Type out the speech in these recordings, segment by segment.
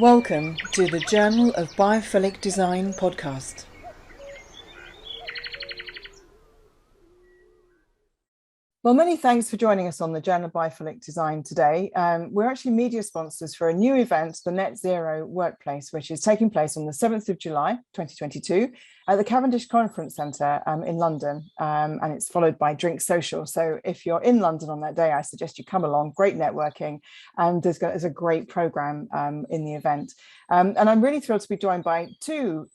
Welcome to the Journal of Biophilic Design podcast. Well, many thanks for joining us on the Journal of Biophilic Design today. We're actually media sponsors for a new event, the NetZero Workplace, which is taking place on the 7th of July, 2022, at the Cavendish Conference Centre in London, and it's followed by Drink Social. So if you're in London on that day, I suggest you come along, great networking, and there's a great programme in the event. And I'm really thrilled to be joined by two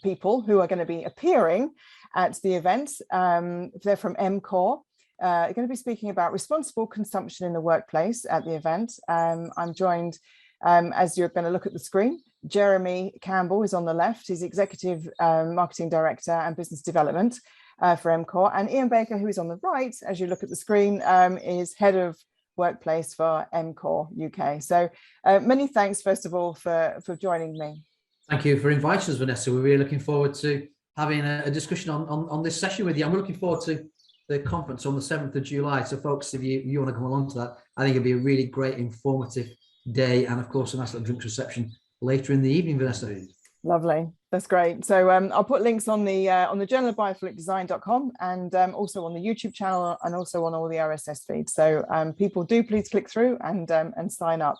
people who are going to be appearing at the event. They're from Emcor. Going to be speaking about responsible consumption in the workplace at the event. I'm joined, as you're going to look at the screen, Jeremy Campbell is on the left. He's Executive Marketing Director and Business Development for Emcor. And Ian Baker, who is on the right, as you look at the screen, is Head of Workplace for Emcor UK. So many thanks, first of all, for joining me. Thank you for inviting us, Vanessa. We're really looking forward to having a discussion on this session with you. I'm looking forward to the conference on the 7th of July. So folks, if you want to come along to that, I think it'll be a really great, informative day. And of course, a nice little drinks reception later in the evening, Vanessa. Lovely. That's great. So I'll put links on the journal of biophilicdesign.com and also on the YouTube channel and also on all the RSS feeds. So people do please click through and sign up.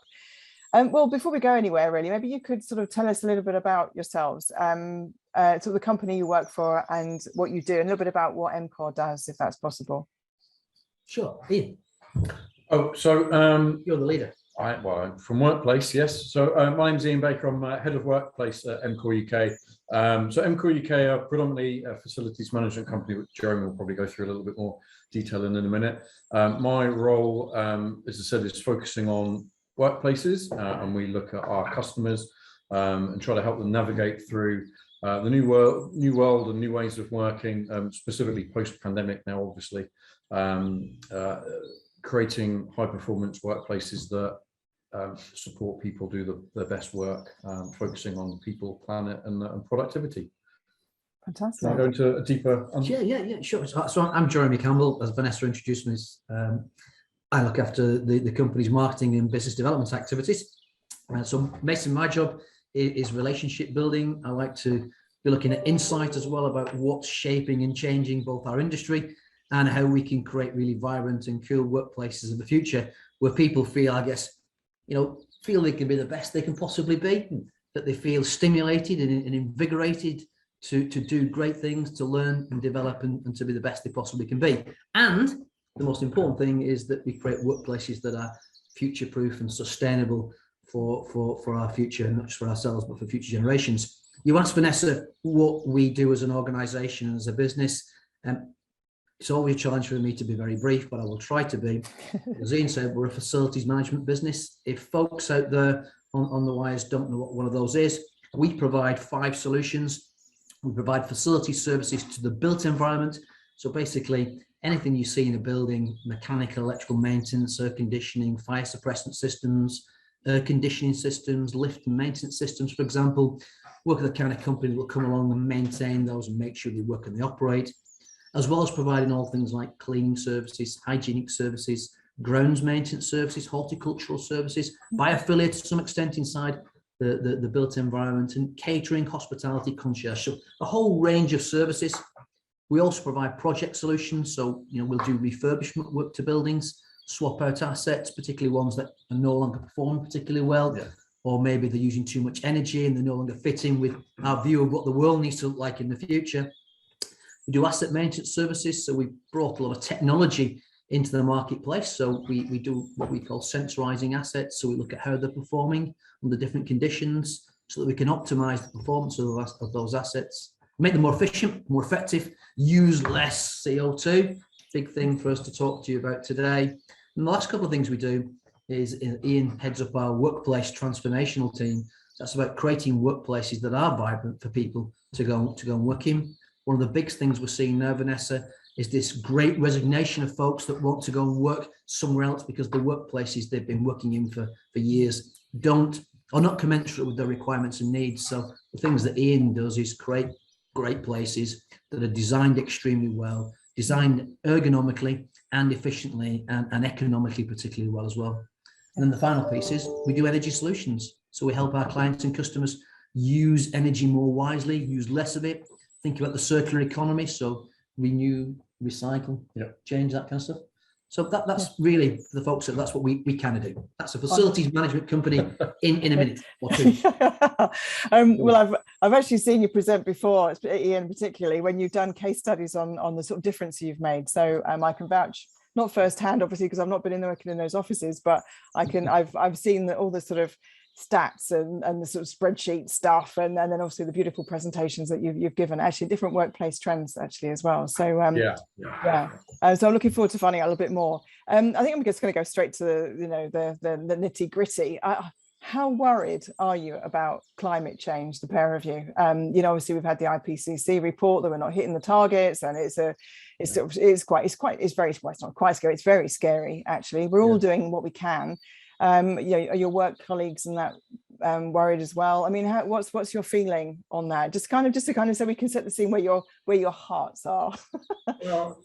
Well, before we go anywhere, really, maybe you could sort of tell us a little bit about yourselves, sort of the company you work for and what you do, and a little bit about what Emcor does, if that's possible. Sure, Ian. Oh, so You're the leader. I'm from Workplace, yes. So my name's Ian Baker. I'm Head of Workplace at Emcor UK. So Emcor UK are predominantly a facilities management company, which Jeremy will probably go through a little bit more detail in a minute. My role, as I said, is focusing on workplaces, and we look at our customers and try to help them navigate through the new world and new ways of working, specifically post-pandemic now, obviously, creating high-performance workplaces that support people do their best work, focusing on people, planet, and productivity. Fantastic. Can I go into a deeper? Yeah, sure. So I'm Jeremy Campbell. As Vanessa introduced me, I look after the company's marketing and business development activities. So basically my job is relationship building. I like to be looking at insight as well about what's shaping and changing both our industry and how we can create really vibrant and cool workplaces of the future where people feel, feel they can be the best they can possibly be, that they feel stimulated and invigorated to do great things, to learn and develop and to be the best they possibly can be. And the most important thing is that we create workplaces that are future-proof and sustainable for our future, not just for ourselves, but for future generations. You asked Vanessa what we do as an organisation and as a business. It's always a challenge for me to be very brief, but I will try to be. As Ian said, we're a facilities management business. If folks out there on the wires don't know what one of those is, we provide 5 solutions. We provide facility services to the built environment. So basically, anything you see in a building, mechanical, electrical maintenance, air conditioning, fire suppressant systems, air conditioning systems, lift and maintenance systems, for example, work with the kind of company that will come along and maintain those and make sure they work and they operate, as well as providing all things like cleaning services, hygienic services, grounds maintenance services, horticultural services, Biophilic to some extent inside the built environment, and catering, hospitality, concierge, so a whole range of services. We also provide project solutions, so we'll do refurbishment work to buildings, swap out assets, particularly ones that are no longer performing particularly well, or maybe they're using too much energy and they're no longer fitting with our view of what the world needs to look like in the future. We do asset maintenance services, so we brought a lot of technology into the marketplace. So we do what we call sensorizing assets. So we look at how they're performing under different conditions so that we can optimize the performance of those assets, make them more efficient, more effective, use less CO2. Big thing for us to talk to you about today. And the last couple of things we do is Ian heads up our workplace transformational team. That's about creating workplaces that are vibrant for people to go and work in. One of the big things we're seeing now, Vanessa, is this great resignation of folks that want to go and work somewhere else because the workplaces they've been working in for years are not commensurate with their requirements and needs. So the things that Ian does is create great places that are designed extremely well, designed ergonomically and efficiently and economically particularly well as well. And then the final piece is we do energy solutions. So we help our clients and customers use energy more wisely, use less of it, think about the circular economy, so renew, recycle, change, that kind of stuff. So that's really, for the folks, that's what we kind of do. That's a facilities management company in a minute or two. Well, I've actually seen you present before, Ian, particularly when you've done case studies on the sort of difference you've made. So I can vouch, not firsthand, obviously, because I've not been working in those offices, but I've seen all the sort of stats and the sort of spreadsheet stuff, and then obviously the beautiful presentations that you've given, actually different workplace trends actually as well. So so I'm looking forward to finding out a little bit more. I think I'm just going to go straight to the nitty gritty. How worried are you about climate change, the pair of you? Obviously we've had the IPCC report that we're not hitting the targets, and it's not quite scary, it's very scary actually. We're all doing what we can. Are your work colleagues and that worried as well? I mean, what's your feeling on that? Just to kind of so we can set the scene where your hearts are. Well,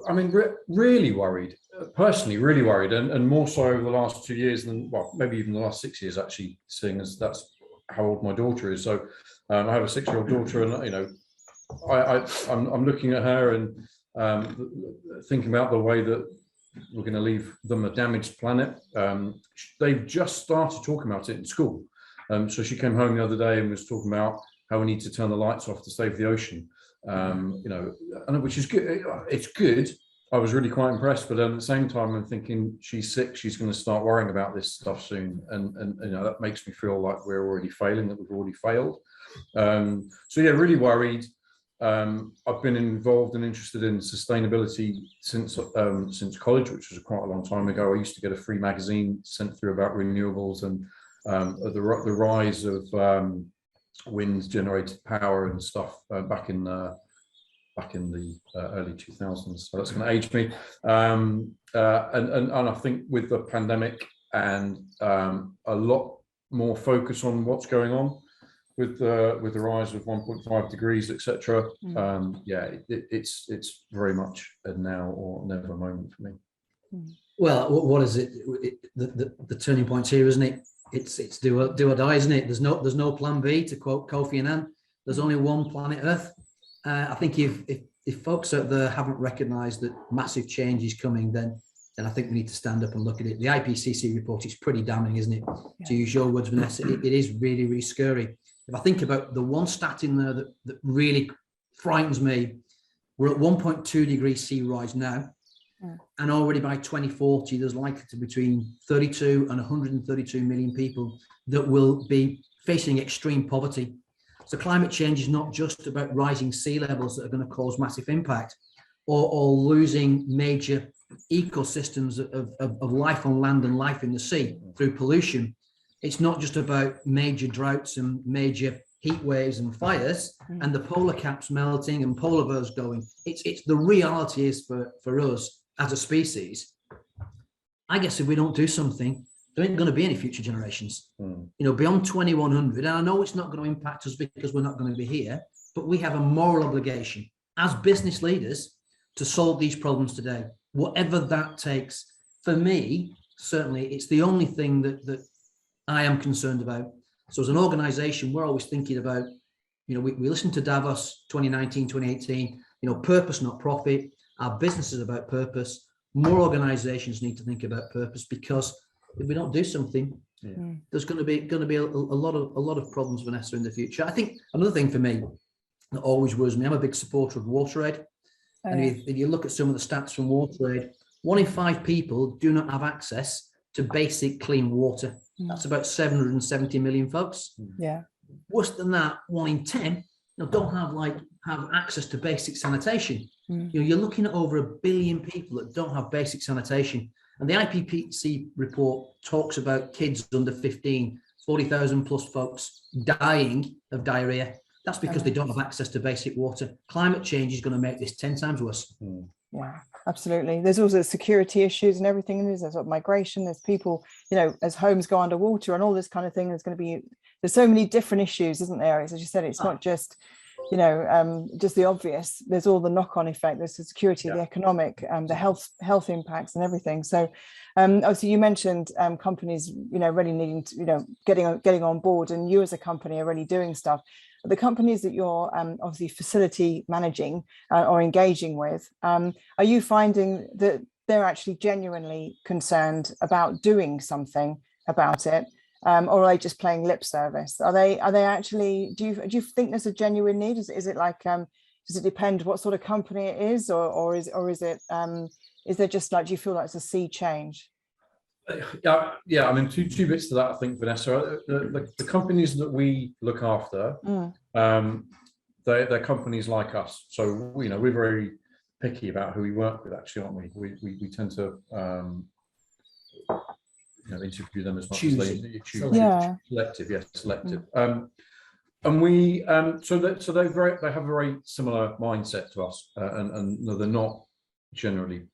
I mean, really worried, personally, really worried, and more so over the last 2 years than, well, maybe even the last 6 years, actually, seeing as that's how old my daughter is. So I have a 6-year-old daughter, and I'm looking at her and thinking about the way that we're going to leave them a damaged planet. They've just started talking about it in school. So she came home the other day and was talking about how we need to turn the lights off to save the ocean. And which is good. It's good. I was really quite impressed, but at the same time, I'm thinking she's 6. She's going to start worrying about this stuff soon, and that makes me feel like we're already failing. That we've already failed. So yeah, really worried. I've been involved and interested in sustainability since college, which was quite a long time ago. I used to get a free magazine sent through about renewables and the rise of wind generated power and stuff back in the early 2000s. So that's going to age me. And I think with the pandemic and a lot more focus on what's going on with the rise of 1.5 degrees, etc. It's very much a now or never moment for me. Well, what is it? The turning point here, isn't it? It's do or die, isn't it? There's no plan B, to quote Kofi Annan. There's only one planet Earth. I think if folks out there haven't recognised that massive change is coming, then I think we need to stand up and look at it. The IPCC report is pretty damning, isn't it? Yeah. To use your words, Vanessa, it is really, really scary. If I think about the one stat in there that really frightens me, we're at 1.2 degrees sea rise now. Yeah. And already by 2040, there's likely to be between 32 and 132 million people that will be facing extreme poverty. So climate change is not just about rising sea levels that are going to cause massive impact or losing major ecosystems of life on land and life in the sea through pollution. It's not just about major droughts and major heat waves and fires and the polar caps melting and polar bears going. It's the reality is for us as a species. I guess if we don't do something, there ain't going to be any future generations. Beyond 2100, and I know it's not going to impact us because we're not going to be here, but we have a moral obligation as business leaders to solve these problems today, whatever that takes. For me, certainly, it's the only thing that I am concerned about. So as an organization, we're always thinking about, we listened to Davos 2019, 2018, purpose, not profit. Our business is about purpose. More organizations need to think about purpose, because if we don't do something, there's going to be a lot of problems, Vanessa, in the future. I think another thing for me that always worries me, I'm a big supporter of WaterAid. And if you look at some of the stats from WaterAid, 1 in 5 people do not have access to basic clean water. That's about 770 million folks. Yeah. Worse than that, 1 in 10 don't have access to basic sanitation. You're looking at over 1 billion people that don't have basic sanitation. And the IPCC report talks about kids under 15, 40,000 plus folks dying of diarrhea. That's because they don't have access to basic water. Climate change is going to make this 10 times worse. Yeah, absolutely. There's also security issues and everything. There's sort of migration. There's people, as homes go underwater and all this kind of thing. There's so many different issues, isn't there? As you said, it's not just you know, just the obvious. There's all the knock-on effect. There's the security, the economic, the health impacts, and everything. So, obviously, you mentioned companies, you know, really needing to, you know, getting on board, and you as a company are really doing stuff. The companies that you're obviously facility managing or engaging with, are you finding that they're actually genuinely concerned about doing something about it, or are they just playing lip service? Are they actually? Do you think there's a genuine need? Is it like does it depend what sort of company it is, or is it is there just like, do you feel like it's a sea change? Yeah, I mean, two bits to that, I think, Vanessa. The companies that we look after, they're companies like us. So, you know, we're very picky about who we work with, actually, aren't we? We tend to you know, interview them as much as they choose. Selective. And we so they have a very similar mindset to us, and they're not generally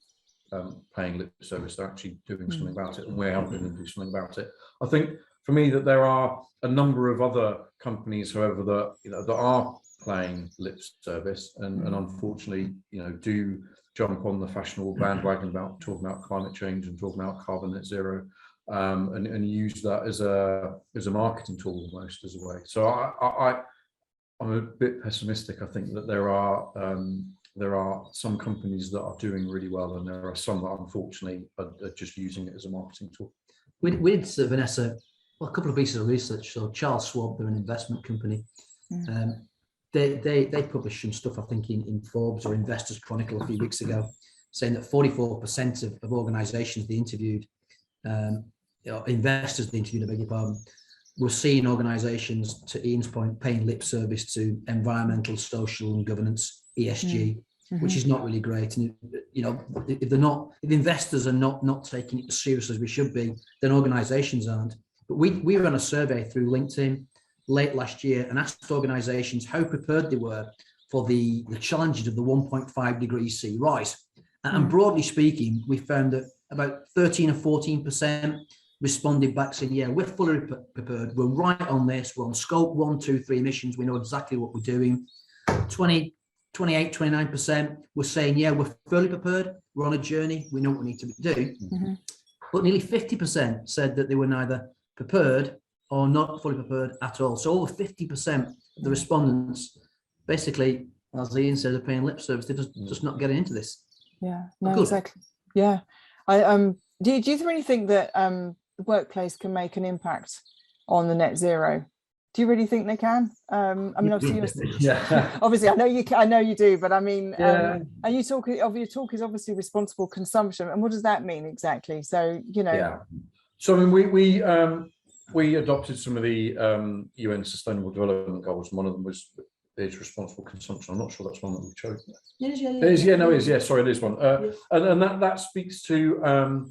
paying lip service. They're actually doing something about it, and we're helping them do something about it. I think for me that there are a number of other companies, however, that, you know, that are playing lip service, and unfortunately, you know, do jump on the fashionable bandwagon about talking about climate change and talking about carbon net zero, and use that as a marketing tool almost, as a way. So I'm a bit pessimistic. I think that there are some companies that are doing really well, and there are some that unfortunately are just using it as a marketing tool. We did, Vanessa, a couple of pieces of research. So Charles Schwab, they're an investment company. They published some stuff, I think, in Forbes or Investors Chronicle a few weeks ago, saying that 44% of organisations they interviewed, investors they interviewed, I beg your pardon, were seeing organisations, to Ian's point, paying lip service to environmental, social, and governance, ESG, which is not really great. And, you know, if investors are not taking it as seriously as we should be, then organisations aren't. But we ran a survey through LinkedIn late last year and asked organisations how prepared they were for the challenges of the 1.5 degrees C rise. And broadly speaking, we found that about 13 or 14% responded back saying, yeah, we're fully prepared. We're right on this. We're on scope 1, 2, 3 emissions. We know exactly what we're doing. 28, 29% were saying, yeah, we're fully prepared. We're on a journey. We know what we need to do. But nearly 50% said that they were neither prepared or not fully prepared at all. So over 50% of the respondents, basically, as Ian said, are paying lip service. They're just not getting into this. Yeah, no, exactly. Yeah. Do you really think that the workplace can make an impact on the net zero? Do you really think they can? I mean, obviously, obviously, I know you do, but I mean, and your talk is obviously responsible consumption, and what does that mean exactly? So, you know. Yeah. So I mean, we adopted some of the UN Sustainable Development Goals, and one of them was responsible consumption. I'm not sure that's one that we've chosen. Sorry, it is one. And that speaks to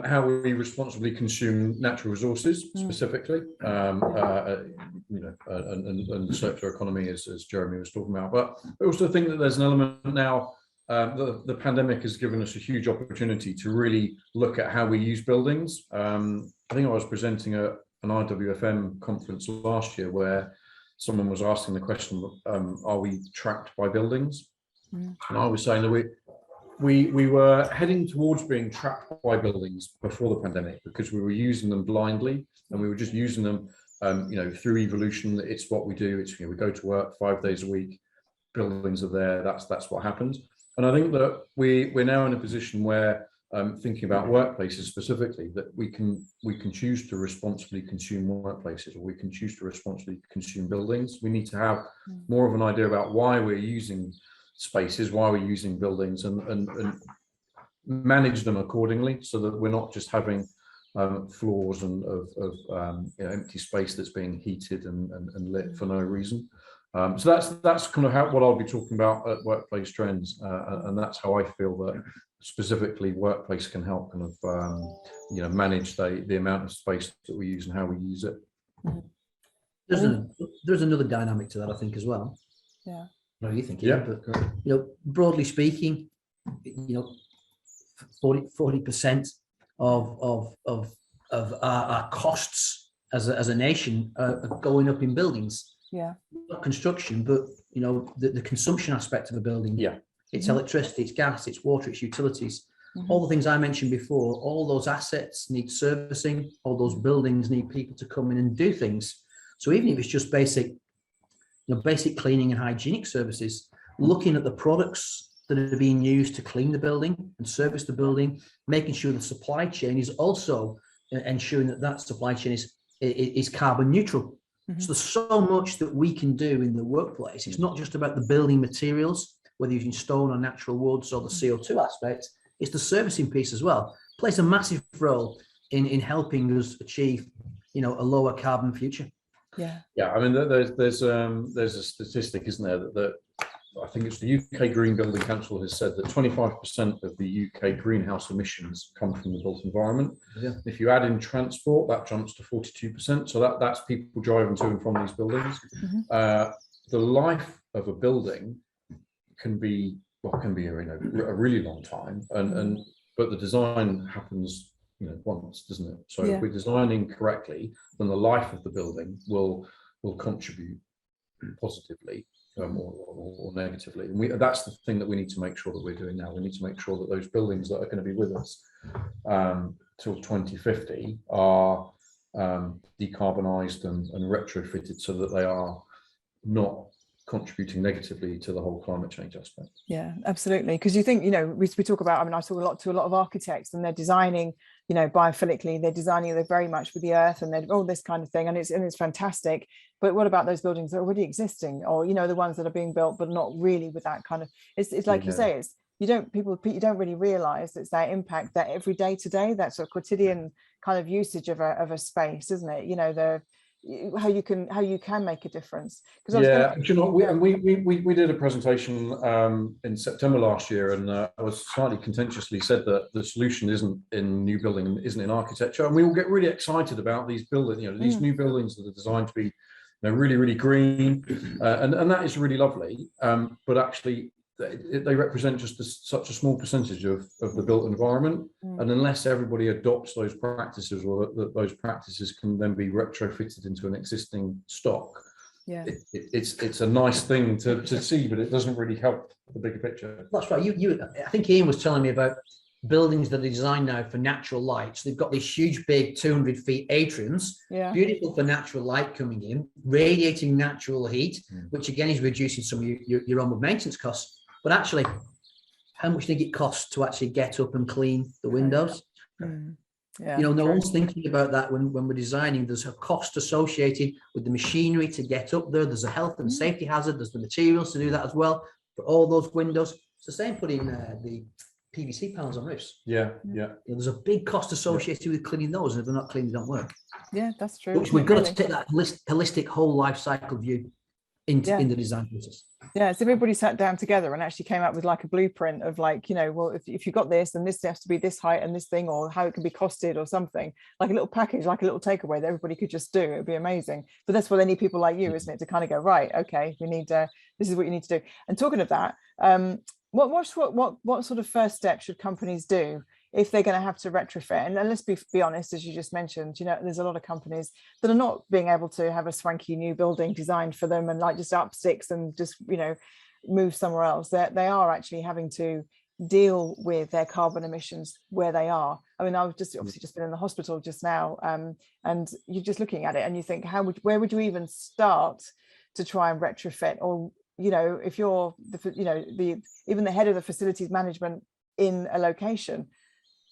how we responsibly consume natural resources, specifically, you know, and the circular economy, as Jeremy was talking about. But I also think that there's an element now. The pandemic has given us a huge opportunity to really look at how we use buildings. I think I was presenting at an IWFM conference last year where someone was asking the question, are we trapped by buildings? And I was saying that we were heading towards being trapped by buildings before the pandemic, because we were using them blindly, and we were just using them, you know, through evolution. It's what we do. It's, you know, we go to work 5 days a week. Buildings are there. That's what happens. And I think that we're now in a position where, thinking about workplaces specifically, that we can choose to responsibly consume workplaces, or we can choose to responsibly consume buildings. We need to have more of an idea about why we're using spaces, why we're using buildings, and manage them accordingly, so that we're not just having floors and of you know, empty space that's being heated and lit for no reason. So that's kind of what I'll be talking about at Workplace Trends, and that's how I feel that specifically workplace can help kind of you know, manage the amount of space that we use and how we use it. There's another dynamic to that, I think, as well. Yeah. What do you think? Yeah. But you know, broadly speaking, you know, 40% of our costs as a nation are going up in buildings. Yeah. Not construction, but you know, the consumption aspect of a building. Yeah. It's electricity, it's gas, it's water, it's utilities. All the things I mentioned before, all those assets need servicing, all those buildings need people to come in and do things. So even if it's just basic, you know, basic cleaning and hygienic services, looking at the products that are being used to clean the building and service the building, making sure the supply chain is also ensuring that that supply chain is carbon neutral. So there's so much that we can do in the workplace. It's not just about the building materials, whether using stone or natural woods or the CO2 aspect. It's the servicing piece as well. Plays a massive role in helping us achieve, you know, a lower carbon future. Yeah. Yeah. I mean, there's a statistic, isn't there, that I think it's the UK Green Building Council has said that 25% of the UK greenhouse emissions come from the built environment. Yeah. If you add in transport, that jumps to 42%. So that's people driving to and from these buildings. The life of a building can be a really long time, but the design happens, you know, once, doesn't it? So if we're designing correctly, then the life of the building will contribute positively or negatively. And that's the thing that we need to make sure that we're doing now. We need to make sure that those buildings that are going to be with us till 2050 are decarbonised and retrofitted so that they are not contributing negatively to the whole climate change aspect. Yeah, absolutely. Because you think, you know, we talk about, I mean, I talk to a lot of architects, and they're designing, you know, biophilically, they're designing, they're very much with the earth, and they're all this kind of thing, and it's fantastic. But what about those buildings that are already existing, or, you know, the ones that are being built but not really with that kind of, it's like you say, it's you don't really realize it's that impact, that every day to day, that sort of quotidian kind of usage of a space, isn't it? You know, how you can make a difference. Yeah, you know, we did a presentation in September last year, and I was slightly contentiously said that the solution isn't in new building, isn't in architecture, and we all get really excited about these buildings, you know, these new buildings that are designed to be, you know, really, really green, and that is really lovely, but actually they represent just such a small percentage of the built environment, and unless everybody adopts those practices, or that those practices can then be retrofitted into an existing stock, it's a nice thing to see, but it doesn't really help the bigger picture. That's right. I think Ian was telling me about buildings that are designed now for natural light. So they've got these huge, big 200 feet atriums, beautiful for natural light coming in, radiating natural heat, which again is reducing some of your onward maintenance costs. But actually, how much do you think it costs to actually get up and clean the windows? Yeah, you know, no one's thinking about that when we're designing. There's a cost associated with the machinery to get up there. There's a health and safety hazard. There's the materials to do that as well. For all those windows, it's the same putting the PVC panels on roofs. Yeah. There's a big cost associated with cleaning those, and if they're not clean, they don't work. Yeah, that's true. Which we've got to take that holistic whole life cycle view in the design process. Yeah, so everybody sat down together and actually came up with like a blueprint of, like, you know, well, if you got this, then this has to be this height and this thing, or how it can be costed or something, like a little package, like a little takeaway that everybody could just do. It would be amazing. But that's why they need people like you, isn't it, to kind of go, right, okay, we need this is what you need to do. And talking of that, what sort of first step should companies do if they're going to have to retrofit? And let's be honest, as you just mentioned, you know, there's a lot of companies that are not being able to have a swanky new building designed for them and like just up sticks and just, you know, move somewhere else. They are actually having to deal with their carbon emissions where they are. I mean, I was obviously just been in the hospital just now, and you're just looking at it and you think, where would you even start to try and retrofit? Or, you know, if you're even the head of the facilities management in a location,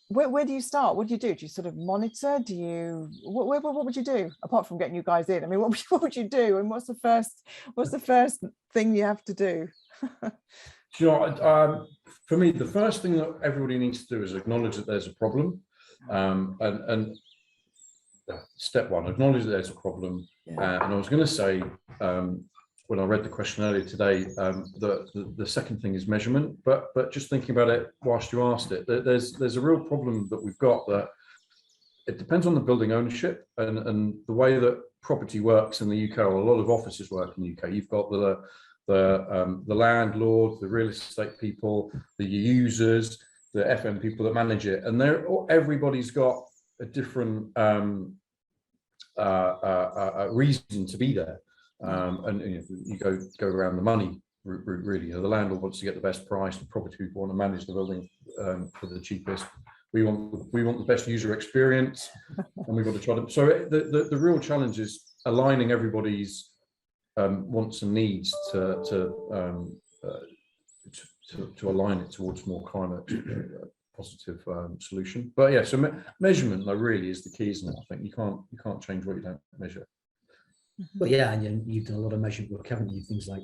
where do you start? What do you do? Do you sort of monitor? Do you what would you do apart from getting you guys in? I mean, what would you do? And what's the first thing you have to do? You know, for me, the first thing that everybody needs to do is acknowledge that there's a problem, and step one, acknowledge that there's a problem. And I was going to say, when I read the question earlier today, the second thing is measurement. But just thinking about it whilst you asked it, there's a real problem that we've got, that it depends on the building ownership and the way that property works in the UK, or a lot of offices work in the UK. You've got the landlord, the real estate people, the users, the FM people that manage it, and everybody's got a different reason to be there. And you go around the money route, really. The landlord wants to get the best price, the property people want to manage the building for the cheapest. We want the best user experience, and we've got to try to. So the real challenge is aligning everybody's wants and needs to align it towards more climate positive solution. But yeah, so measurement though really is the key, isn't it? I think you can't change what you don't measure. But yeah, and you've done a lot of measurement work, haven't you? Things like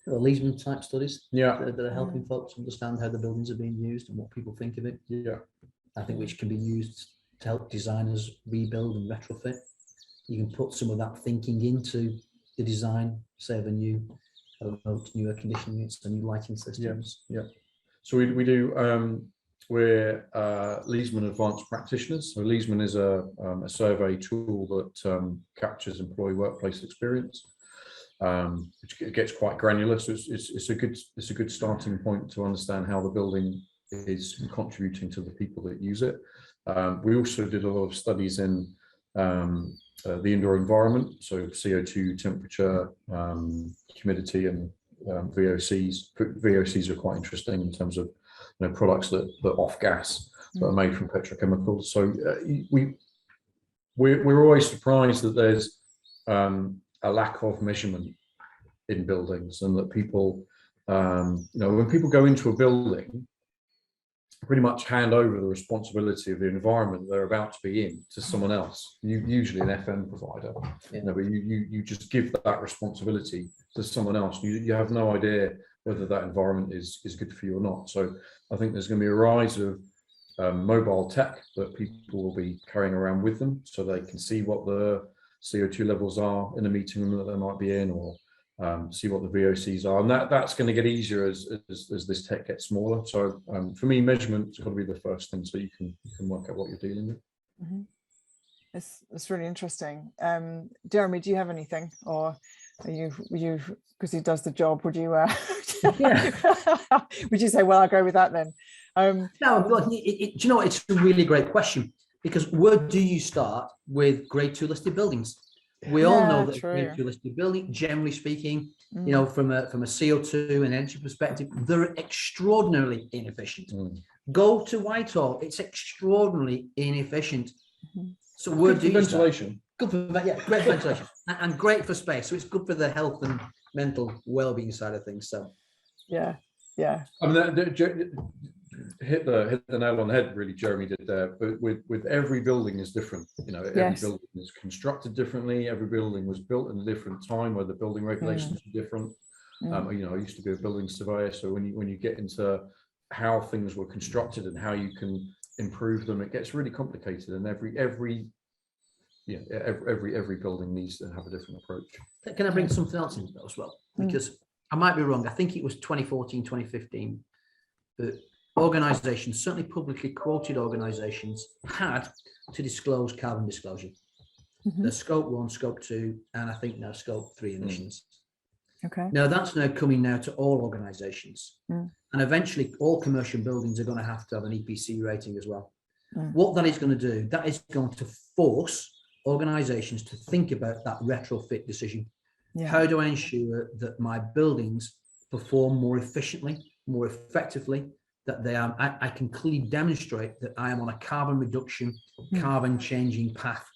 Leesman type studies, yeah, that are helping folks understand how the buildings are being used and what people think of it. Yeah, I think which can be used to help designers rebuild and retrofit. You can put some of that thinking into the design, say of a new, I don't know, new air conditioning units, the new lighting systems. Yeah. So we do. We're Leesman Advanced Practitioners. So Leesman is a survey tool that captures employee workplace experience, which gets quite granular. So it's a good starting point to understand how the building is contributing to the people that use it. We also did a lot of studies in the indoor environment, so CO2, temperature, humidity, and VOCs. VOCs are quite interesting in terms of products that off gas that are made from petrochemicals. So we're always surprised that there's a lack of measurement in buildings, and that people, when people go into a building, pretty much hand over the responsibility of the environment they're about to be in to someone else, usually an FM provider. Yeah. But you just give that responsibility to someone else. You have no idea whether that environment is good for you or not. So I think there's going to be a rise of mobile tech that people will be carrying around with them, so they can see what the CO2 levels are in a meeting room that they might be in, or see what the VOCs are, and that's going to get easier as this tech gets smaller. So for me, measurement's got to be the first thing, so you can work out what you're dealing with. Mm-hmm. It's really interesting. Jeremy, do you have anything, or are you because he does the job? Would you would you say, well, I'll go with that then? No, do you know what? It's a really great question, because where do you start with grade 2 listed buildings? We all know that grade 2 listed building, generally speaking, from a CO2 and energy perspective, they're extraordinarily inefficient. Go to Whitehall, it's extraordinarily inefficient. So where do you ventilation? Good for great ventilation and great for space. So it's good for the health and mental well-being side of things. So yeah. I mean, hit the nail on the head, really, Jeremy did there. But with every building is different. Every building is constructed differently. Every building was built in a different time where the building regulations are different. I used to be a building surveyor, so when you get into how things were constructed and how you can improve them, it gets really complicated. And every building needs to have a different approach. Can I bring something else into that as well? Because I might be wrong. I think it was 2014, 2015 that organizations, certainly publicly quoted organizations, had to disclose carbon disclosure. The scope 1, scope 2, and I think now scope 3 emissions. Okay. Now that's now coming now to all organizations, and eventually all commercial buildings are going to have an EPC rating as well. What that is going to do, that is going to force organizations to think about that retrofit decision. How do I ensure that my buildings perform more efficiently, more effectively, that I can clearly demonstrate that I am on a carbon reduction, carbon changing path.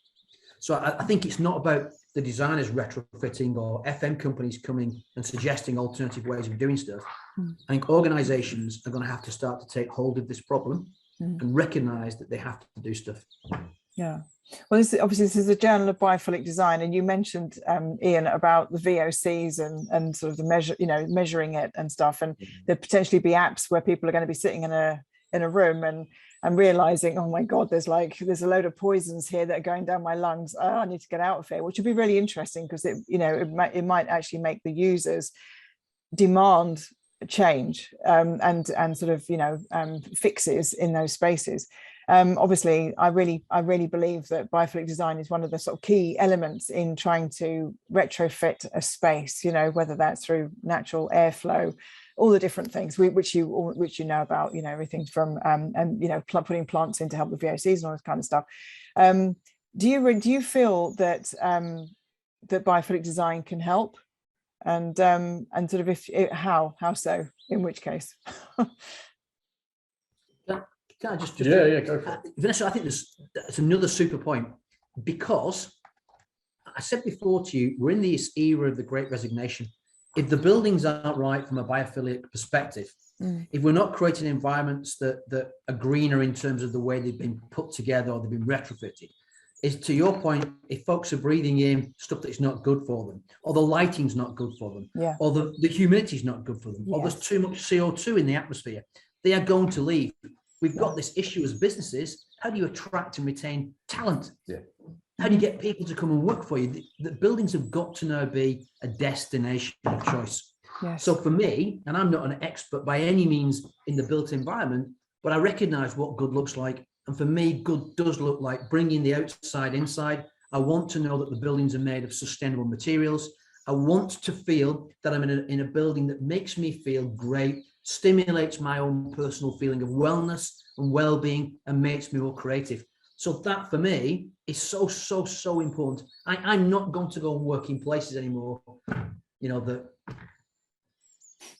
So I think it's not about the designers retrofitting or FM companies coming and suggesting alternative ways of doing stuff. I think organizations are going to have to start to take hold of this problem and recognize that they have to do stuff. Yeah. Well, this is a Journal of Biophilic Design, and you mentioned, Ian, about the VOCs and sort of the measuring it and stuff, and there'd potentially be apps where people are going to be sitting in a room and realizing, oh my God, there's a load of poisons here that are going down my lungs. Oh, I need to get out of here, which would be really interesting, because it might actually make the users demand change and sort of fixes in those spaces. Obviously, I really believe that biophilic design is one of the sort of key elements in trying to retrofit a space, whether that's through natural airflow, all the different things which you know about, everything from putting plants in to help with VOCs and all this kind of stuff. Do you feel that that biophilic design can help and sort of how so, in which case? Can I just yeah, go for it. Vanessa, I think that's another super point, because I said before to you, we're in this era of the Great Resignation. If the buildings aren't right from a biophilic perspective, if we're not creating environments that are greener in terms of the way they've been put together or they've been retrofitted, is, to your point, if folks are breathing in stuff that's not good for them, or the lighting's not good for them, or the humidity's not good for them, or there's too much CO2 in the atmosphere, they are going to leave. We've got this issue as businesses. How do you attract and retain talent? How do you get people to come and work for you? The buildings have got to now be a destination of choice. So for me, and I'm not an expert by any means in the built environment, but I recognize what good looks like. And for me, good does look like bringing the outside inside. I want to know that the buildings are made of sustainable materials. I want to feel that I'm in a building that makes me feel great, stimulates my own personal feeling of wellness and well-being, and makes me more creative. So that for me is so important. I'm not going to go and work in places anymore,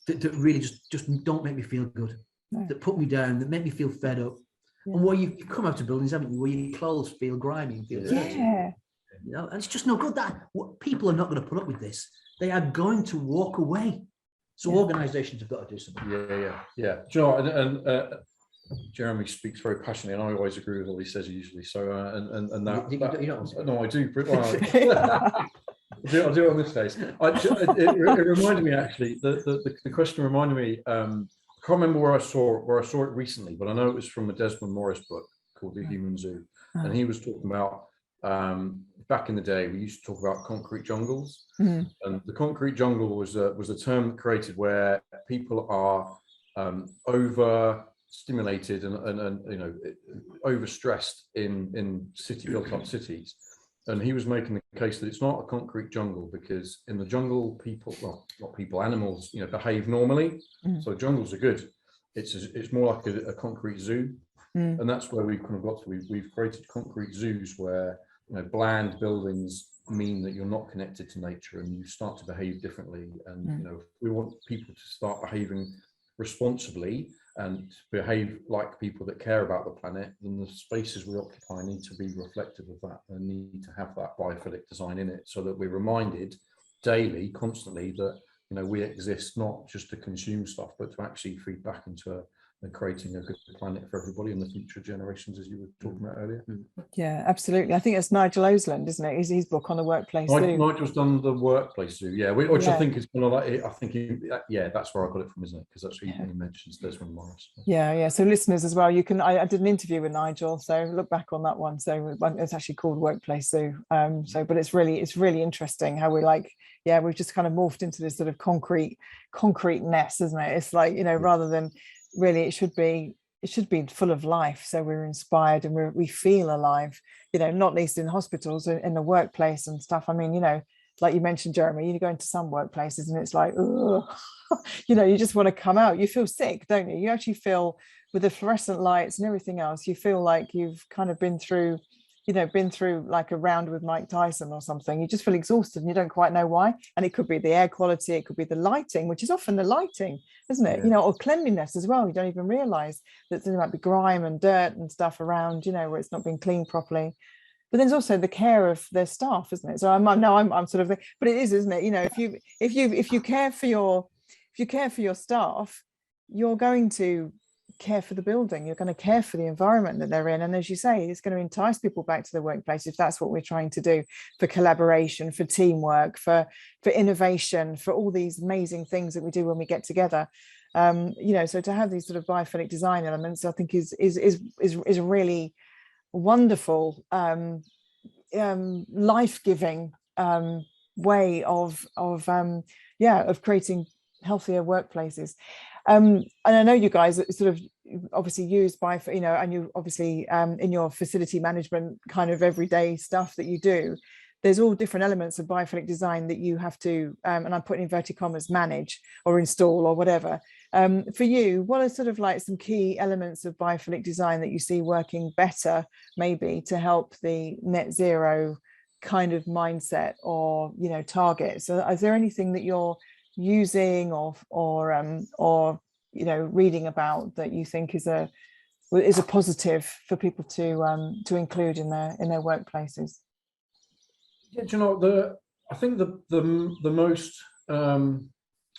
that really just don't make me feel good, that put me down, that make me feel fed up. And where you come out of buildings, haven't you, where your clothes feel grimy and feel dirty. And it's just no good. People are not going to put up with this. They are going to walk away. So organisations have got to do something. Yeah. Do you know what? And Jeremy speaks very passionately, and I always agree with what he says usually. So and that, you don't. No, I do. I'll do it on this case. It reminded me, actually, the question reminded me. I can't remember where I saw it recently, but I know it was from a Desmond Morris book called The Human Zoo, and he was talking about back in the day we used to talk about concrete jungles, and the concrete jungle was a term created where people are overstimulated and overstressed in built up cities. And he was making the case that it's not a concrete jungle, because in the jungle, animals, behave normally. So jungles are good. It's more like a concrete zoo, and that's where we've kind of got to. We've created concrete zoos where bland buildings mean that you're not connected to nature, and you start to behave differently. And we want people to start behaving responsibly and behave like people that care about the planet, then the spaces we occupy need to be reflective of that and need to have that biophilic design in it, so that we're reminded daily, constantly, that we exist not just to consume stuff, but to actually feed back into creating a good planet for everybody and the future generations, as you were talking about earlier. Yeah, absolutely. I think it's Nigel Osland, isn't it? His book on the Workplace Zoo. Nigel's done the Workplace Zoo, which I think is kind of like, I think that's where I got it from, isn't it? Because that's what he mentions Desmond Morris. Yeah. So listeners as well, you can. I did an interview with Nigel, so look back on that one. So it's actually called Workplace Zoo. But it's really interesting how we've just kind of morphed into this sort of concreteness, isn't it? It's like rather than really, it should be full of life, so we're inspired and we feel alive, not least in hospitals, in the workplace and stuff. I mean, like you mentioned, Jeremy, you go into some workplaces and it's like, you just want to come out. You feel sick, don't you? You actually feel, with the fluorescent lights and everything else, you feel like you've kind of been through like a round with Mike Tyson or something. You just feel exhausted and you don't quite know why. And it could be the air quality, it could be the lighting, which is often the lighting, isn't it? Or cleanliness as well. You don't even realize that there might be grime and dirt and stuff around, where it's not being cleaned properly. But there's also the care of their staff, isn't it? So I'm sort of, but it is, isn't it? If you care for your staff, you're going to care for the building, you're going to care for the environment that they're in, and as you say, it's going to entice people back to the workplace if that's what we're trying to do, for collaboration, for teamwork, for innovation, for all these amazing things that we do when we get together. So to have these sort of biophilic design elements, I think is a really wonderful, life-giving way of creating healthier workplaces. And I know you guys sort of obviously use and you obviously in your facility management kind of everyday stuff that you do, there's all different elements of biophilic design that you have to, and I'm putting inverted commas, manage or install or whatever. For you, what are sort of like some key elements of biophilic design that you see working better, maybe to help the net zero kind of mindset or, you know, target. So is there anything that you're using or you know, reading about that you think is a positive for people to include in their workplaces? Yeah, do you know, I think the most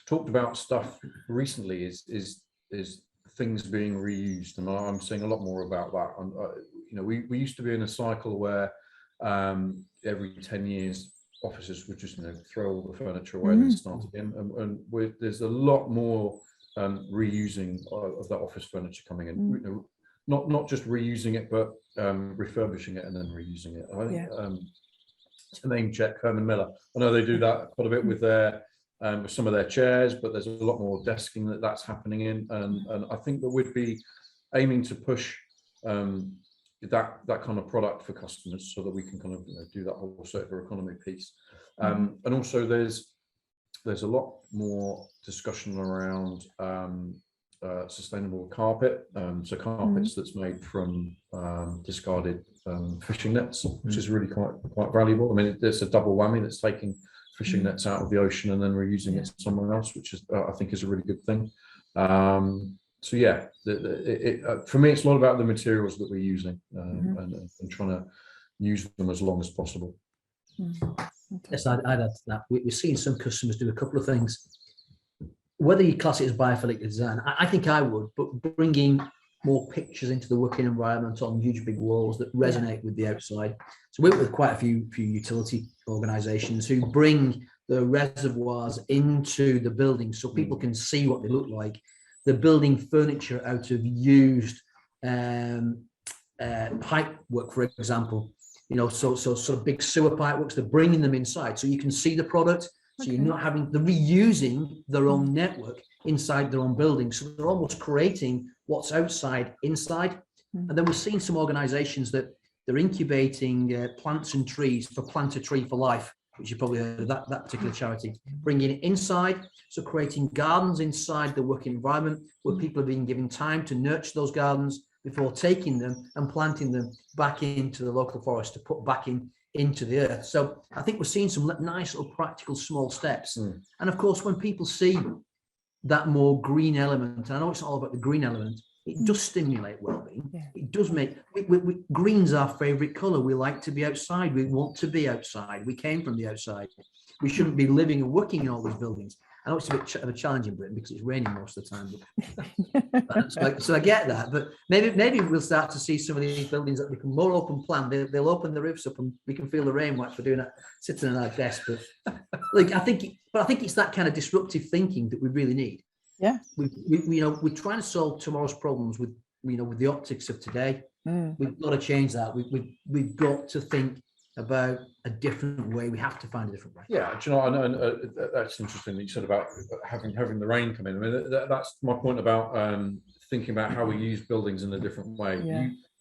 talked about stuff recently is things being reused, and I'm seeing a lot more about that. And you know, we used to be in a cycle where every 10 years offices would just, you know, throw all the furniture away and start again, and there's a lot more reusing of that office furniture coming in. You know, not just reusing it, but refurbishing it and then reusing it. I think to name check Herman Miller, I know they do that quite a bit with their with some of their chairs, but there's a lot more desking that's happening in, and I think that we'd be aiming to push that kind of product for customers, so that we can kind of, you know, do that whole circular economy piece. And also there's a lot more discussion around sustainable carpet, so carpets that's made from discarded fishing nets, which is really quite valuable. I mean, there's a double whammy that's taking fishing nets out of the ocean and then reusing it somewhere else, which is I think is a really good thing. So yeah, for me, it's a lot about the materials that we're using and trying to use them as long as possible. Yes, I'd add to that. We're seeing some customers do a couple of things. Whether you class it as biophilic design, I think I would, but bringing more pictures into the working environment on huge big walls that resonate with the outside. So we work with quite a few utility organisations who bring the reservoirs into the building so people can see what they look like. They're building furniture out of used pipe work, for example. You know, so sort of big sewer pipe works. They're bringing them inside so you can see the product. So you're not having, they're reusing their own network inside their own building. So they're almost creating what's outside inside. And then we're seeing some organizations that they're incubating plants and trees for Plant a Tree for Life, which you probably heard of that particular charity, bringing it inside. So creating gardens inside the working environment where people are being given time to nurture those gardens before taking them and planting them back into the local forest to put back into the earth. So I think we're seeing some nice little practical small steps. And of course, when people see that more green element, and I know it's all about the green element, it does stimulate well-being. It does make, green's our favorite color. We like to be outside. We want to be outside. We came from the outside. We shouldn't be living and working in all these buildings. I know it's a bit of a challenge in Britain because it's raining most of the time. So I get that, but maybe we'll start to see some of these buildings that become more open plan. They'll open the roofs up and we can feel the rain while we're doing that, sitting on our desk. But like I think it's that kind of disruptive thinking that we really need. Yeah, we're trying to solve tomorrow's problems with the optics of today. We've got to change that. We've got to think about a different way. We have to find a different way. Yeah, do you know, and that's interesting that you said about having the rain come in. I mean, that's my point about thinking about how we use buildings in a different way.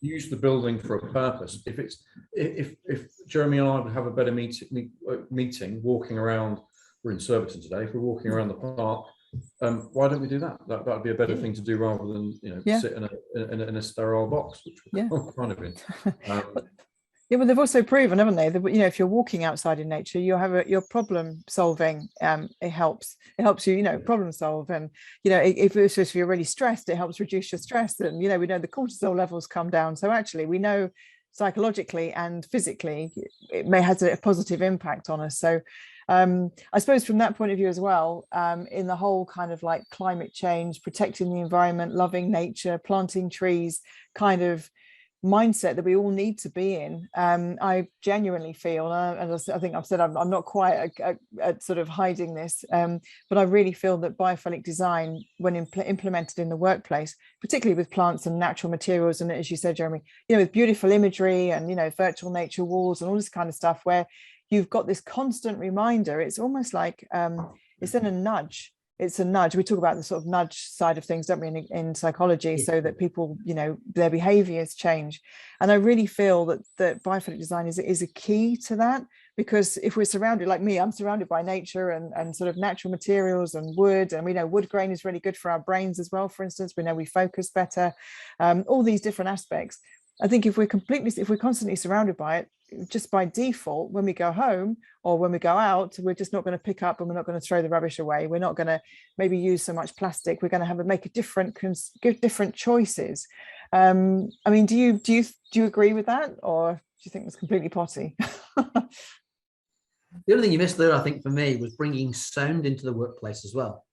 You use the building for a purpose. If Jeremy and I would have a better meeting walking around, we're in Surbiton today, if we're walking around the park, why don't we do that? That would be a better thing to do rather than sit in a sterile box, which we're kind of in. Yeah, but they've also proven, haven't they, that if you're walking outside in nature, you have your problem solving. It helps you, problem solve, and if you're really stressed, it helps reduce your stress. And we know the cortisol levels come down. So actually, we know psychologically and physically, it has a positive impact on us. So I suppose from that point of view as well, in the whole kind of like climate change, protecting the environment, loving nature, planting trees, kind of mindset that we all need to be in. I genuinely feel, and I think I've said I'm not quite at sort of hiding this, but I really feel that biophilic design, when implemented in the workplace, particularly with plants and natural materials, and as you said, Jeremy, with beautiful imagery and virtual nature walls and all this kind of stuff, where you've got this constant reminder. It's almost like it's in a nudge. It's a nudge. We talk about the sort of nudge side of things, don't we, in psychology, so that people, their behaviors change. And I really feel that biophilic design is a key to that, because if we're surrounded, like me, I'm surrounded by nature and sort of natural materials and wood, and we know wood grain is really good for our brains as well. For instance, we know we focus better, all these different aspects. I think if we're constantly surrounded by it, just by default, when we go home or when we go out, we're just not going to pick up and we're not going to throw the rubbish away. We're not going to maybe use so much plastic. We're going to make a different choices. I mean, do you agree with that, or do you think it's completely potty? The other thing you missed there, I think, for me, was bringing sound into the workplace as well.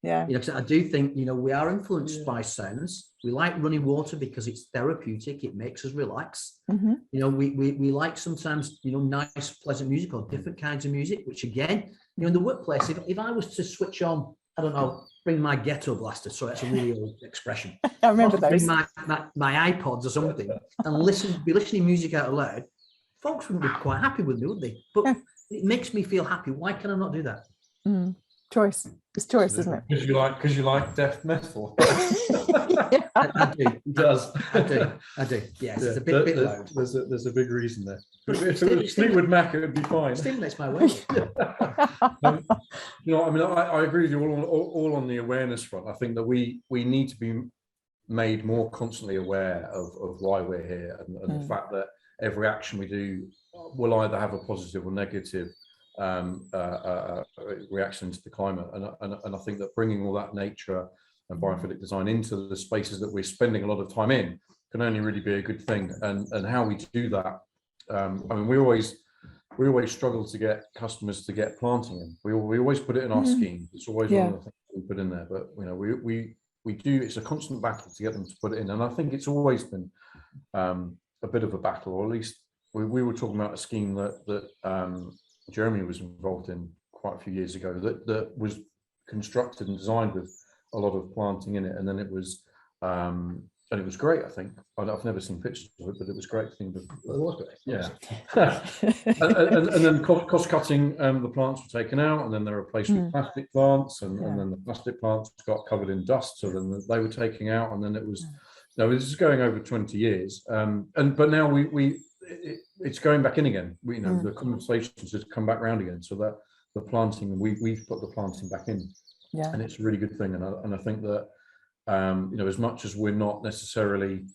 Yeah. You know, 'cause I do think, you know, we are influenced by sounds. We like running water because it's therapeutic. It makes us relax. Mm-hmm. You know, we like sometimes, you know, nice, pleasant music or different kinds of music, which again, you know, in the workplace, if I was to switch on, I don't know, bring my ghetto blaster, so that's a really old expression. I remember those. Bring my iPods or something and be listening music out loud, folks wouldn't be quite happy with me, would they? But it makes me feel happy. Why can I not do that? Choice. It's choice, isn't it? Because you like death metal. Yeah. I do. It does. I do. Yes, it's a bit loud. There's a big reason there. If it was Fleetwood Mac, it would be fine. Stimulates my way. You know, I mean, I agree with you all on the awareness front. I think that we need to be made more constantly aware of why we're here, and the fact that every action we do will either have a positive or negative reaction to the climate, and I think that bringing all that nature and biophilic design into the spaces that we're spending a lot of time in can only really be a good thing. And how we do that, I mean, we always struggle to get customers to get planting in. We always put it in our scheme. It's always one of the things we put in there, but you know, we do, it's a constant battle to get them to put it in, and I think it's always been a bit of a battle, or at least we were talking about a scheme that Jeremy was involved in quite a few years ago that was constructed and designed with a lot of planting in it, and then it was great. I think I've never seen pictures of it, but it was great. It was great. Yeah. and then cost cutting, the plants were taken out and then they were replaced with plastic plants, and then the plastic plants got covered in dust, so then they were taken out, and then it was. No, this is going over 20 years, but now it's going back in again. The conversations have come back round again, so that the planting, we've put the planting back in, and it's a really good thing. And I think that as much as we're not necessarily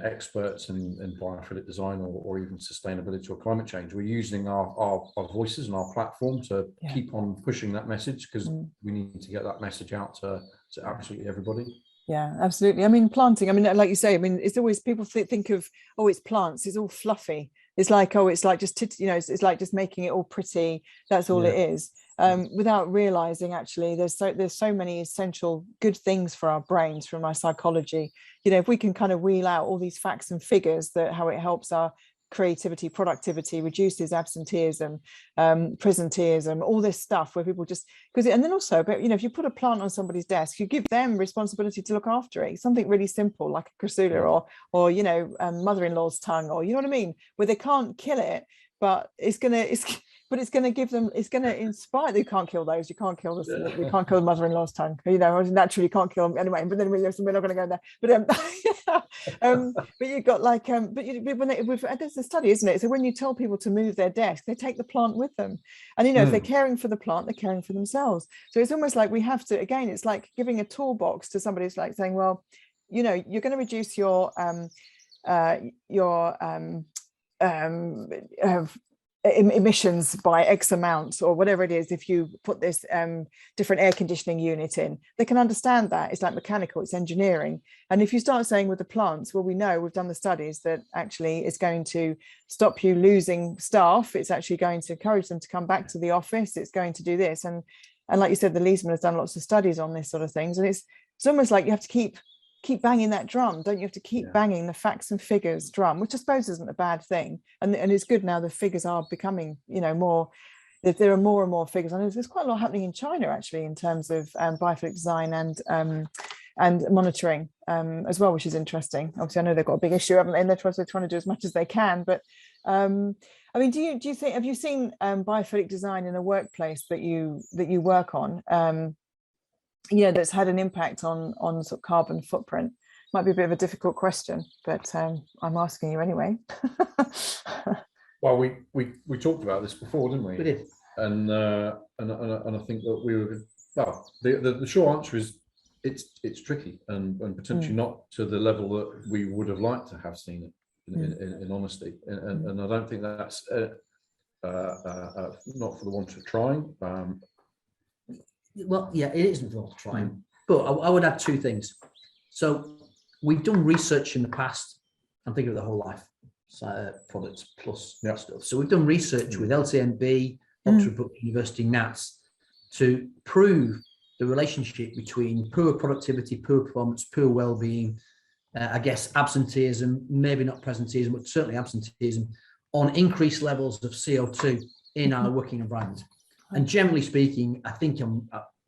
experts in biophilic design or even sustainability or climate change, we're using our voices and our platform to keep on pushing that message, because we need to get that message out to absolutely everybody. Yeah, absolutely. I mean, planting, I mean, like you say, I mean, it's always, people think of, oh, it's plants, it's all fluffy. It's like, oh, it's like just, it's like just making it all pretty. That's all it is. Without realizing, actually, there's so many essential good things for our brains, from our psychology. If we can kind of wheel out all these facts and figures, that how it helps our creativity, productivity, reduces absenteeism, presenteeism, all this stuff, where people just, and then also, but if you put a plant on somebody's desk, you give them responsibility to look after it. Something really simple like a crassula or mother-in-law's tongue, or you know what I mean, where they can't kill it, but it's going to give them, it's going to inspire. You can't kill those. You can't kill this. You can't kill the mother-in-law's tongue. Naturally you can't kill them anyway. But then we're not going to go there. But you've got like, there's a study, isn't it? So when you tell people to move their desk, they take the plant with them. And if they're caring for the plant, they're caring for themselves. So it's almost like we have to. Again, it's like giving a toolbox to somebody. It's like saying, well, you're going to reduce your emissions by X amount, or whatever it is, if you put this different air conditioning unit in. They can understand that. It's like mechanical, it's engineering. And if you start saying with the plants, well, we know, we've done the studies, that actually it's going to stop you losing staff. It's actually going to encourage them to come back to the office. It's going to do this. And like you said, the Leesman has done lots of studies on this sort of things. And it's almost like you have to keep banging that drum, don't you? Have to keep banging the facts and figures drum, which I suppose isn't a bad thing. And it's good now the figures are becoming, more, there are more and more figures. And there's quite a lot happening in China, actually, in terms of biophilic design and monitoring as well, which is interesting. Obviously, I know they've got a big issue, haven't they? And they're trying to do as much as they can. But I mean, do you think, have you seen biophilic design in a workplace that you work on? That's had an impact on sort of carbon footprint? Might be a bit of a difficult question, but I'm asking you anyway. Well, we talked about this before, didn't we? We did. And I think that we were, well, the short answer is it's tricky and potentially not to the level that we would have liked to have seen it. in honesty, and I don't think that's not for the want of trying. Well, yeah, it isn't for trying, but I would add two things. So we've done research in the past. I'm thinking of the whole life products plus stuff. So we've done research with LCMB, Oxford Brook University, NATS, to prove the relationship between poor productivity, poor performance, poor well-being, I guess absenteeism, maybe not presenteeism, but certainly absenteeism, on increased levels of CO2 in our working environment. And generally speaking, I think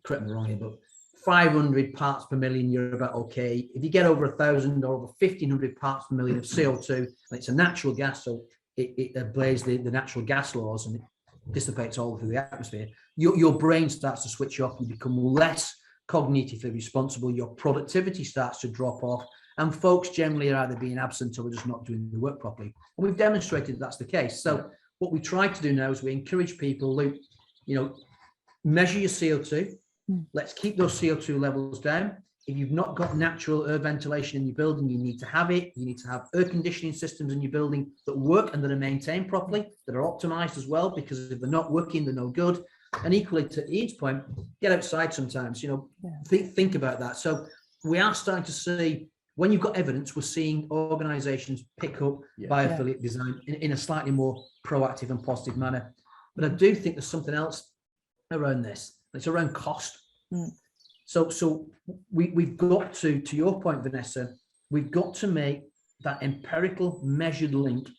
correct me wrong here, but 500 parts per million, you're about okay. If you get over 1,000 or over 1,500 parts per million of CO2, and it's a natural gas, so it obeys the natural gas laws and it dissipates all through the atmosphere, your brain starts to switch off, you become less cognitively responsible, your productivity starts to drop off, and folks generally are either being absent or just not doing the work properly. And we've demonstrated that's the case. So what we try to do now is we encourage people, Luke, measure your CO2. Let's keep those CO2 levels down. If you've not got natural air ventilation in your building, you need to have it. You need to have air conditioning systems in your building that work and that are maintained properly, that are optimized as well, because if they're not working, they're no good. And equally, to Ian's point, get outside sometimes, think about that. So we are starting to see, when you've got evidence, we're seeing organizations pick up biophilic design in a slightly more proactive and positive manner. But I do think there's something else around this. It's around cost. So we've got to your point, Vanessa, we've got to make that empirical measured link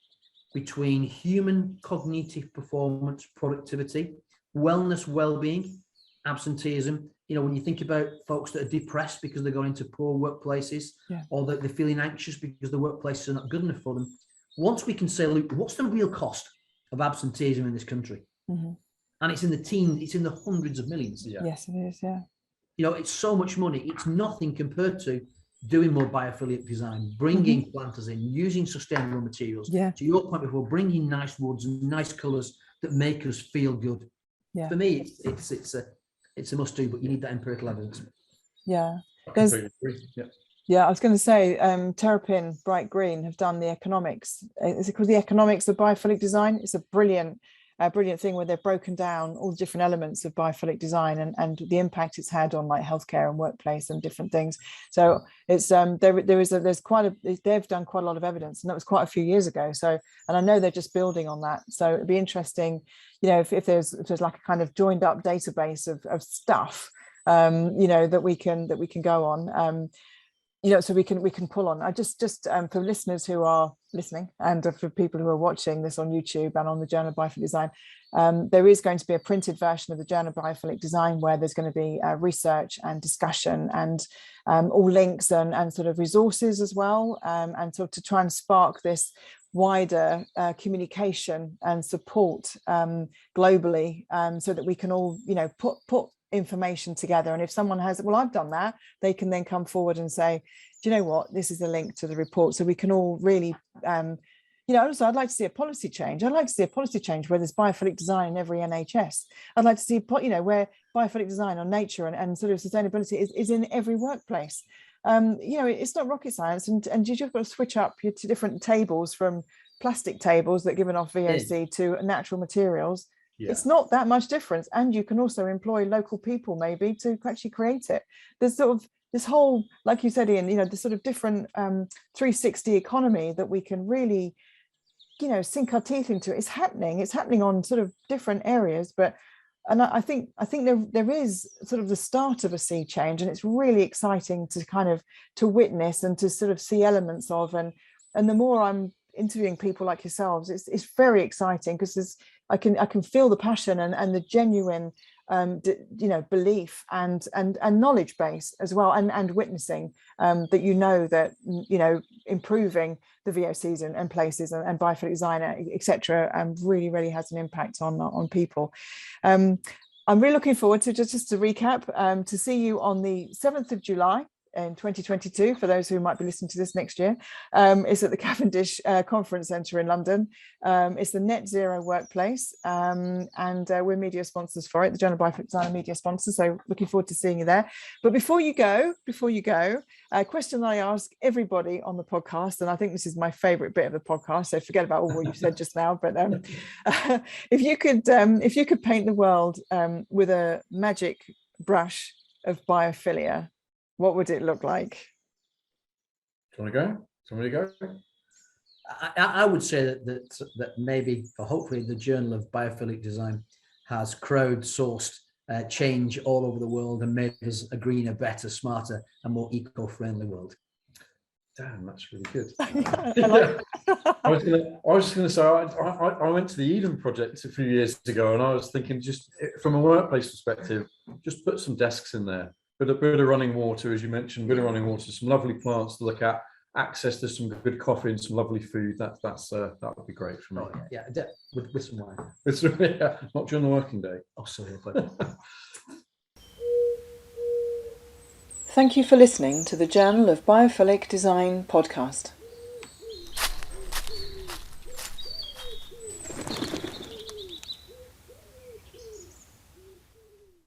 between human cognitive performance, productivity, wellness, well-being, absenteeism. When you think about folks that are depressed because they're going into poor workplaces, or that they're feeling anxious because the workplaces are not good enough for them. Once we can say, look, what's the real cost of absenteeism in this country? And it's in the teens, it's in the hundreds of millions. Yes, it is. It's so much money. It's nothing compared to doing more biophilic design, bringing planters in, using sustainable materials. To your point before, bringing nice woods and nice colours that make us feel good. For me, it's a must do, but you need that empirical evidence. I was going to say, Terrapin Bright Green have done the economics. Is it called the economics of biophilic design? It's a brilliant thing where they've broken down all the different elements of biophilic design and the impact it's had on like healthcare and workplace and different things. So it's they've done quite a lot of evidence, and that was quite a few years ago. So, and I know they're just building on that. So it'd be interesting, if there's like a kind of joined up database of stuff, that we can go on. So we can pull on. I just for listeners who are listening and for people who are watching this on YouTube and on the Journal of Biophilic Design, there is going to be a printed version of the Journal of Biophilic Design where there's going to be research and discussion and all links and sort of resources as well, and sort of to try and spark this wider communication and support globally, so that we can all put information together. And if someone has, well, I've done that, they can then come forward and say, do you know what, this is a link to the report, so we can all really also I'd like to see a policy change. I'd like to see a policy change where there's biophilic design in every NHS. I'd like to see where biophilic design on nature and sort of sustainability is in every workplace. It's not rocket science, and you just got to switch up your different tables from plastic tables that given off VOC to natural materials. It's not that much difference, and you can also employ local people maybe to actually create it. There's sort of this whole, like you said, Ian, the sort of different 360 economy that we can really sink our teeth into. It's happening on sort of different areas, and I think there is sort of the start of a sea change, and it's really exciting to witness and to sort of see elements of, and the more I'm interviewing people like yourselves, it's very exciting, because I can feel the passion and the genuine belief and knowledge base as well, and witnessing that improving the VOCs and places and biophilic design, etc., really, really has an impact on people. I'm really looking forward to, just to recap, to see you on the 7th of July in 2022, for those who might be listening to this next year, is at the Cavendish Conference Centre in London. It's the NetZero Workplace, and we're media sponsors for it. The Journal of Biophilic Design are media sponsors, so looking forward to seeing you there. But before you go, a question that I ask everybody on the podcast, and I think this is my favourite bit of the podcast, so forget about all what you've said just now. But if you could paint the world with a magic brush of biophilia, what would it look like? Do you want to go? Somebody go? I would say that maybe, or hopefully, the Journal of Biophilic Design has crowdsourced change all over the world and made us a greener, better, smarter, and more eco-friendly world. Damn, that's really good. I was just going to say, I went to the Eden Project a few years ago, and I was thinking, just from a workplace perspective, just put some desks in there, bit of running water, as you mentioned, bit of running water, some lovely plants to look at, access to some good coffee and some lovely food. That would be great for me. Oh, yeah, with some wine. Not during the working day. Oh, sorry. Thank you for listening to the Journal of Biophilic Design podcast.